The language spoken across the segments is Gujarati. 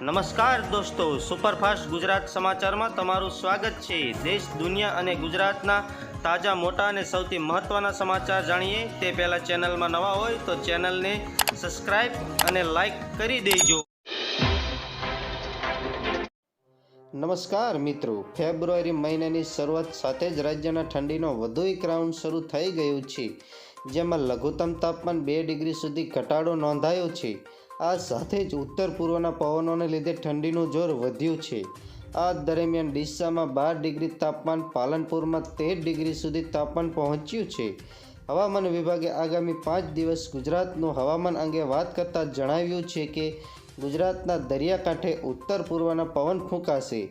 નમસ્કાર દોસ્તો, સુપરફાસ્ટ ગુજરાત સમાચારમાં તમારું સ્વાગત છે। દેશ, દુનિયા અને ગુજરાતના તાજા, મોટા અને સૌથી મહત્ત્વના સમાચાર જાણીએ તે પહેલાં ચેનલમાં નવા હોય તો ચેનલને સબસ્ક્રાઈબ અને લાઈક કરી દેજો। નમસ્કાર મિત્રો, ફેબ્રુઆરી મહિનાની શરૂઆત સાથે જ રાજ્યના ઠંડીનો વધુ એક રાઉન્ડ શરૂ થઈ ગયું છે, જેમાં લઘુત્તમ તાપમાન 2 ડિગ્રી સુધી ઘટાડો નોંધાયો છે। આ સાથે જ ઉત્તર પૂર્વના પવનોને લીધે ઠંડીનું જોર વધ્યું છે। આ દરમિયાન ડીસામાં 12 ડિગ્રી તાપમાન, પાલનપુરમાં 13 ડિગ્રી સુધી તાપમાન પહોંચ્યું છે। હવામાન વિભાગે આગામી 5 દિવસ ગુજરાતનું હવામાન અંગે વાત કરતાં જણાવ્યું છે કે ગુજરાતના દરિયાકાંઠે ઉત્તર પૂર્વના પવન ફૂંકાશે।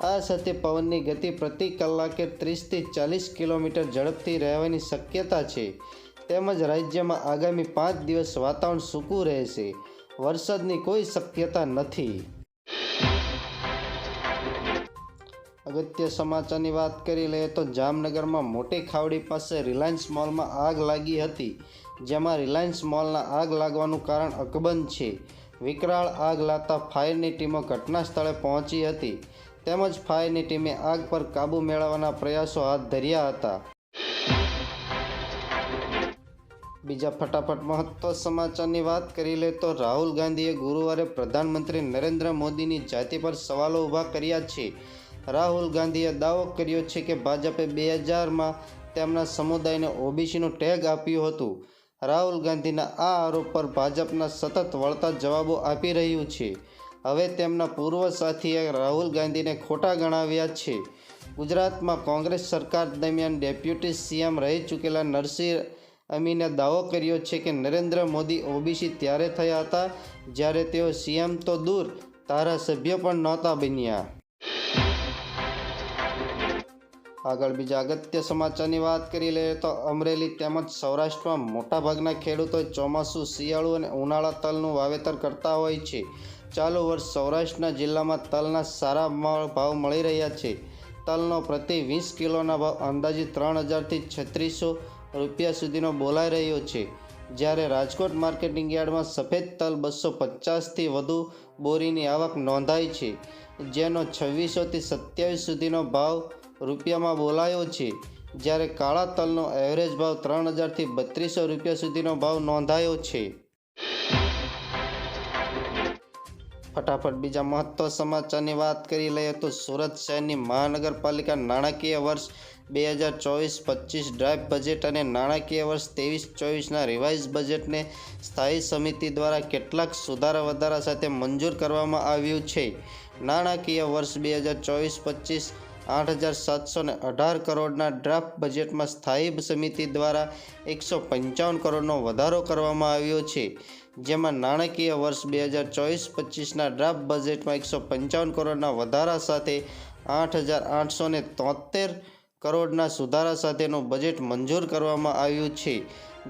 આ સાથે પવનની ગતિ પ્રતિ કલાકે 30થી 40 કિલોમીટર ઝડપથી રહેવાની શક્યતા છે, તેમજ રાજ્યમાં આગામી 5 દિવસ વાતાવરણ સૂકું રહેશે। વરસાદની કોઈ શક્યતા નથી। અગત્ય સમાચારની વાત કરી લઈએ તો જામનગરમાં મોટી ખાવડી પાસે રિલાયન્સ મોલમાં આગ લાગી હતી, જેમાં રિલાયન્સ મોલના આગ લાગવાનું કારણ અકબંધ છે। વિકરાળ આગ લાગતા ફાયરની ટીમો ઘટના સ્થળે પહોંચી હતી, તેમજ ફાયરની ટીમે આગ પર કાબૂ મેળવવાના પ્રયાસો હાથ ધર્યા હતા। બીજા ફટાફટ મહત્વ સમાચારની વાત કરી લે તો રાહુલ ગાંધીએ ગુરુવારે પ્રધાનમંત્રી નરેન્દ્ર મોદીની જાતિ પર સવાલો ઊભા કર્યા છે। રાહુલ ગાંધીએ દાવો કર્યો છે કે ભાજપે 2000માં તેમના સમુદાયને ઓબીસીનું ટેગ આપ્યું હતું। રાહુલ ગાંધીના આ આરોપ પર ભાજપના સતત વળતા જવાબો આપી રહ્યું છે। હવે તેમના પૂર્વ સાથીએ રાહુલ ગાંધીને ખોટા ગણાવ્યા છે। ગુજરાતમાં કોંગ્રેસ સરકાર દરમિયાન ડેપ્યુટી સીએમ રહી ચૂકેલા નરસિંહ અમીને દાવો કર્યો છે કે નરેન્દ્ર મોદી ઓબીસી ત્યારે થયા હતા જ્યારે તેઓ સીએમ તો દૂર, ધારાસભ્ય પણ નહોતા બન્યા। આગળ બીજા અગત્ય સમાચારની વાત કરી લઈએ તો અમરેલી તેમજ સૌરાષ્ટ્રમાં મોટાભાગના ખેડૂતો ચોમાસું, શિયાળુ અને ઉનાળા તલનું વાવેતર કરતા હોય છે। ચાલુ વર્ષ સૌરાષ્ટ્રના જિલ્લામાં તલના સારા ભાવ મળી રહ્યા છે। તલનો પ્રતિ 20 કિલોના ભાવ અંદાજિત 3000થી 3600 રૂપિયા સુધીનો બોલાઈ રહ્યો છે, જ્યારે રાજકોટ માર્કેટિંગ યાર્ડમાં સફેદ તલ 250થી વધુ બોરીની આવક નોંધાઈ છે, જેનો 2600થી 2700 સુધીનો ભાવ રૂપિયામાં બોલાયો છે, જ્યારે કાળા તલનો એવરેજ ભાવ 3000થી 3200 રૂપિયા સુધીનો ભાવ નોંધાયો છે। ફટાફટ બીજા મહત્વ સમાચારની વાત કરી લઈએ તો સુરત શહેરની મહાનગરપાલિકા નાણાકીય વર્ષ 2024-25 ડ્રાફ્ટ બજેટ અને નાણાકીય વર્ષ 23-24ના રિવાઇઝ બજેટને સ્થાયી સમિતિ દ્વારા કેટલાક સુધારા વધારા સાથે મંજૂર કરવામાં આવ્યું છે। નાણાકીય વર્ષ 2024-25 8,718 કરોડના ડ્રાફ્ટ બજેટમાં સ્થાયી સમિતિ દ્વારા 155 કરોડનો વધારો કરવામાં આવ્યો છે, જેમાં નાણાકીય વર્ષ 2024-25ના ડ્રાફ્ટ બજેટમાં 155 કરોડના વધારા સાથે 8,873 કરોડના સુધારા સાથેનું બજેટ મંજૂર કરવામાં આવ્યું છે,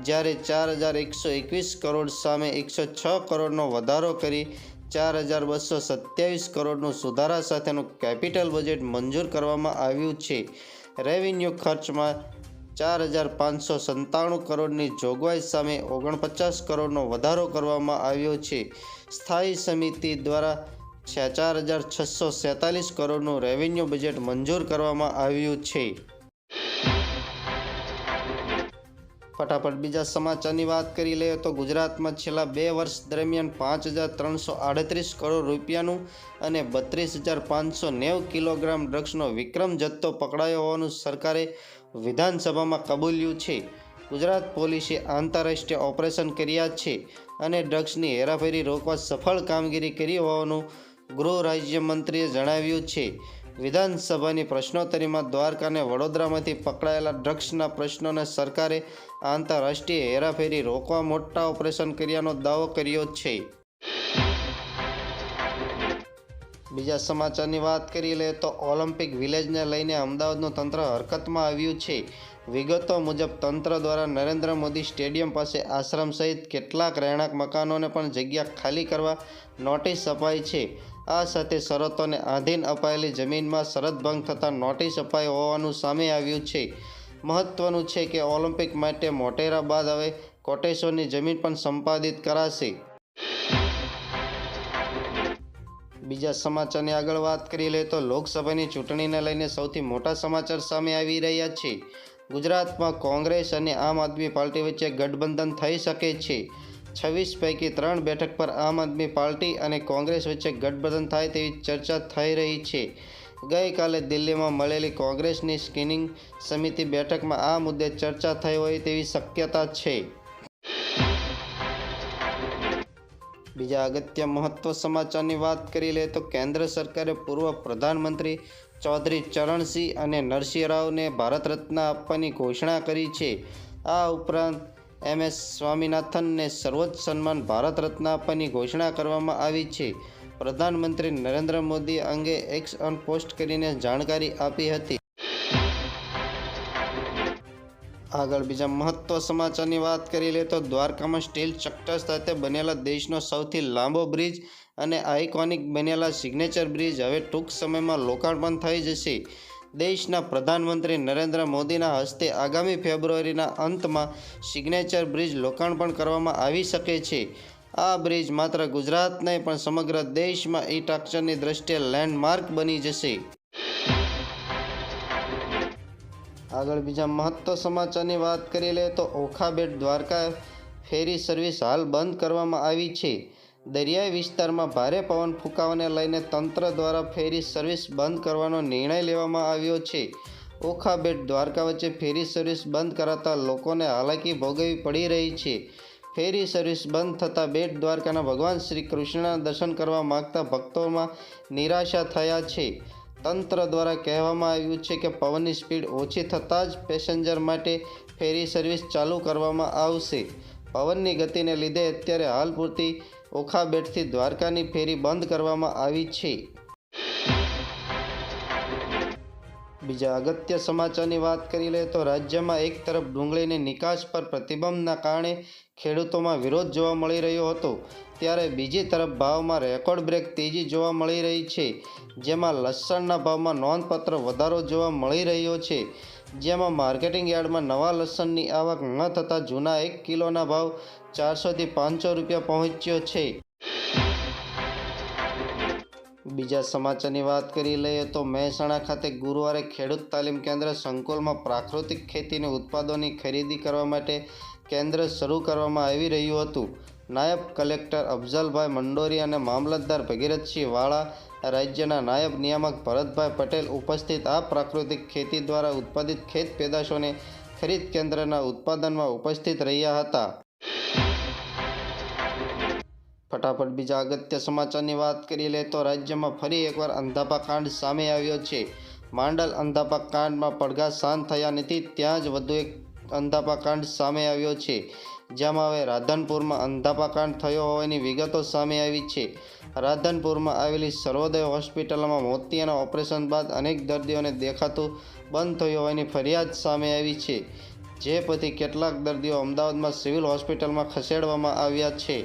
જ્યારે 4,121 કરોડ સામે 106 કરોડનો વધારો કરી 4,227 કરોડનું સુધારા સાથેનું કેપિટલ બજેટ મંજૂર કરવામાં આવ્યું છે। રેવન્યુ ખર્ચમાં 4,597 કરોડની જોગવાઈ સામે 49 કરોડનો વધારો કરવામાં આવ્યો છે। સ્થાયી સમિતિ દ્વારા 4,647 કરોડનું રેવન્યુ બજેટ મંજૂર કરવામાં આવ્યું છે। ફટાફટ બીજા સમાચારની વાત કરી લઈએ તો ગુજરાતમાં છેલ્લા 2 વર્ષ દરમિયાન 5,338 કરોડ રૂપિયાનું અને 32,590 કિલોગ્રામ ડ્રગ્સનો વિક્રમ જથ્થો પકડાયો હોવાનું સરકારે વિધાનસભામાં કબૂલ્યું છે। ગુજરાત પોલીસે આંતરરાષ્ટ્રીય ઓપરેશન કર્યા છે અને ડ્રગ્સની હેરાફેરી રોકવા સફળ કામગીરી કરી હોવાનું ગૃહ રાજ્યમંત્રીએ જણાવ્યું છે। વિધાનસભાની પ્રશ્નોત્તરીમાં દ્વારકા અને વડોદરામાંથી પકડાયેલા ડ્રગ્સના પ્રશ્નોને સરકારે આંતરરાષ્ટ્રીય હેરાફેરી રોકવા મોટા ઓપરેશન કર્યાનો દાવો કર્યો છે। બીજા સમાચારની વાત કરી લે તો ઓલિમ્પિક વિલેજને લઈને અમદાવાદનું તંત્ર હરકતમાં આવ્યું છે। વિગતો મુજબ તંત્ર દ્વારા નરેન્દ્ર મોદી સ્ટેડિયમ પાસે આશ્રમ સહિત કેટલાક રહેણાંક મકાનોને પણ જગ્યા ખાલી કરવા નોટિસ અપાઈ છે। આ સાથે શરતોને આધીન અપાયેલી જમીનમાં શરત ભંગ થતાં નોટિસ અપાઈ હોવાનું સામે આવ્યું છે। મહત્વનું છે કે ઓલિમ્પિક માટે મોટેરા બાદ હવે કોટેશ્વરની જમીન પણ સંપાદિત કરાશે। બીજા સમાચારની આગળ વાત કરી લઈએ તો લોકસભાની ચૂંટણીને લઈને સૌથી મોટા સમાચાર સામે આવી રહ્યા છે. ગુજરાતમાં કોંગ્રેસ અને આમ આદમી પાર્ટી વચ્ચે ગઠબંધન થઈ શકે છે. 26 પૈકી 3 બેઠક પર આમ આદમી પાર્ટી અને કોંગ્રેસ વચ્ચે ગઠબંધન થાય તેવી ચર્ચા થઈ રહી છે. ગઈકાલે દિલ્હીમાં મળેલી કોંગ્રેસની સ્ક્રીનિંગ સમિતિ બેઠકમાં આ મુદ્દે ચર્ચા થઈ હોય તેવી શક્યતા છે. બીજા અગત્ય મહત્વ સમાચારની વાત કરી લે તો કેન્દ્ર સરકારે પૂર્વ પ્રધાનમંત્રી ચૌધરી ચરણસિંહ અને નરસિંહ રાવને ભારત રત્ન આપવાની ઘોષણા કરી છે. આ ઉપરાંત MS સ્વામીનાથનને સર્વોચ્ચ સન્માન ભારત રત્ન આપવાની ઘોષણા કરવામાં આવી છે. પ્રધાનમંત્રી નરેન્દ્ર મોદી અંગે એક્સ પોસ્ટ કરીને જાણકારી આપી હતી. આગળ બીજા મહત્વ સમાચારની વાત કરી લે તો દ્વારકામાં સ્ટીલ સ્ટ્રક્ચર સાથે બનેલા દેશનો સૌથી લાંબો બ્રિજ અને આઇકોનિક બનેલા સિગ્નેચર બ્રિજ હવે ટૂંક સમયમાં લોકાર્પણ થઈ જશે. દેશના પ્રધાનમંત્રી નરેન્દ્ર મોદીના હસ્તે આગામી ફેબ્રુઆરીના અંતમાં સિગ્નેચર બ્રિજ લોકાર્પણ કરવામાં આવી શકે છે. આ બ્રિજ માત્ર ગુજરાત નહીં પણ સમગ્ર દેશમાં ઇન્ફ્રાસ્ટ્રક્ચરની દ્રષ્ટિએ લેન્ડમાર્ક બની જશે. આગળ બીજા મહત્વ સમાચારની વાત કરી લે તો ઓખા બેટ દ્વારકા ફેરી સર્વિસ હાલ બંધ કરવામાં આવી છે. દરિયાઈ વિસ્તારમાં ભારે પવન ફૂંકાવાને લઈને તંત્ર દ્વારા ફેરી સર્વિસ બંધ કરવાનો નિર્ણય લેવામાં આવ્યો છે. ઓખા બેટ દ્વારકા વચ્ચે ફેરી સર્વિસ બંધ કરાતા લોકોને હાલાકી ભોગવવી પડી રહી છે. ફેરી સર્વિસ બંધ થતાં બેટ દ્વારકાના ભગવાન શ્રી કૃષ્ણના દર્શન કરવા માગતા ભક્તોમાં નિરાશા થયા છે. તંત્ર દ્વારા કહેવામાં આવ્યું છે કે પવનની સ્પીડ ઓછી થતાં જ પેસેન્જર માટે ફેરી સર્વિસ ચાલુ કરવામાં આવશે. પવનની ગતિને લીધે અત્યારે હાલ પૂરતી ઓખા બેટથી દ્વારકાની ફેરી બંધ કરવામાં આવી છે. બીજા અગત્ય સમાચારની વાત કરી લે તો રાજ્યમાં એક તરફ ડુંગળીની નિકાસ પર પ્રતિબંધના કારણે ખેડૂતોમાં વિરોધ જોવા મળી રહ્યો હતો, ત્યારે બીજી તરફ ભાવમાં રેકોર્ડ બ્રેક તેજી જોવા મળી રહી છે. જેમાં લસણના ભાવમાં નોંધપાત્ર વધારો જોવા મળી રહ્યો છે. જેમાં માર્કેટિંગ યાર્ડમાં નવા લસણની આવક ન થતાં જૂના 1 કિલોના ભાવ 400 થી 500 રૂપિયા પહોંચ્યો છે. બીજા સમાચારની વાત કરી લઈએ તો મહેસાણા ખાતે ગુરુવારે ખેડૂત તાલીમ કેન્દ્ર સંકુલમાં પ્રાકૃતિક ખેતીના ઉત્પાદનોની ખરીદી કરવા માટે કેન્દ્ર શરૂ કરવામાં આવી રહ્યું હતું. નાયબ કલેક્ટર અફઝલભાઈ મંડોરી અને મામલતદાર ભગીરથસિંહ વાળા, રાજ્યના નાયબ નિયામક ભરતભાઈ પટેલ ઉપસ્થિત આ પ્રાકૃતિક ખેતી દ્વારા ઉત્પાદિત ખેત પેદાશોને ખરીદ કેન્દ્રના ઉત્પાદનમાં ઉપસ્થિત રહ્યા હતા. ફટાફટ બીજા અગત્ય સમાચારની વાત કરી લે તો રાજ્યમાં ફરી એકવાર અંધાપા કાંડ સામે આવ્યો છે. માંડલ અંધાપા કાંડમાં પડઘા શાંત થયા નથી, ત્યાં જ વધુ એક અંધાપા કાંડ સામે આવ્યો છે. જેમાં હવે રાધનપુરમાં અંધાપા કાંડ થયો હોવાની વિગતો સામે આવી છે. રાધનપુરમાં આવેલી સર્વોદય હોસ્પિટલમાં મોતિયાના ઓપરેશન બાદ અનેક દર્દીઓને દેખાતું બંધ થયું હોવાની ફરિયાદ સામે આવી છે. જે પછી કેટલાક દર્દીઓ અમદાવાદમાં સિવિલ હોસ્પિટલમાં ખસેડવામાં આવ્યા છે.